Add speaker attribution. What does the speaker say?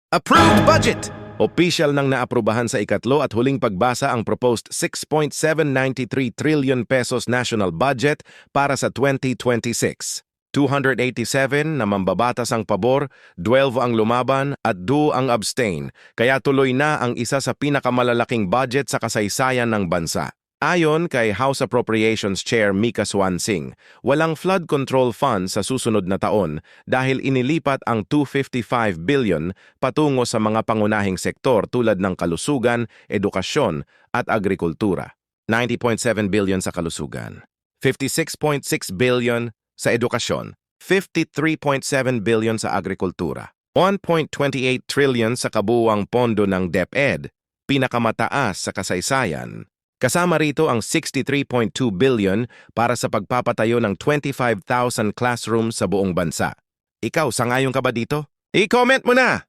Speaker 1: Approved budget! Opisyal nang naaprubahan sa ikatlo at huling pagbasa ang proposed 6.793 trillion pesos national budget para sa 2026. 287 na mambabatas ang pabor, 12 ang lumaban at 2 ang abstain, kaya tuloy na ang isa sa pinakamalalaking budget sa kasaysayan ng bansa. Ayon kay House Appropriations Chair Mika Swansing, walang flood control fund sa susunod na taon dahil inilipat ang 255 billion patungo sa mga pangunahing sektor tulad ng kalusugan, edukasyon at agrikultura. 90.7 billion sa kalusugan, 56.6 billion sa edukasyon, 53.7 billion sa agrikultura, 1.28 trillion sa kabuuang pondo ng DepEd, pinakamataas sa kasaysayan. Kasama rito ang 63.2 billion para sa pagpapatayo ng 25,000 classrooms sa buong bansa. Ikaw, sangayon ka ba dito? I-comment mo na!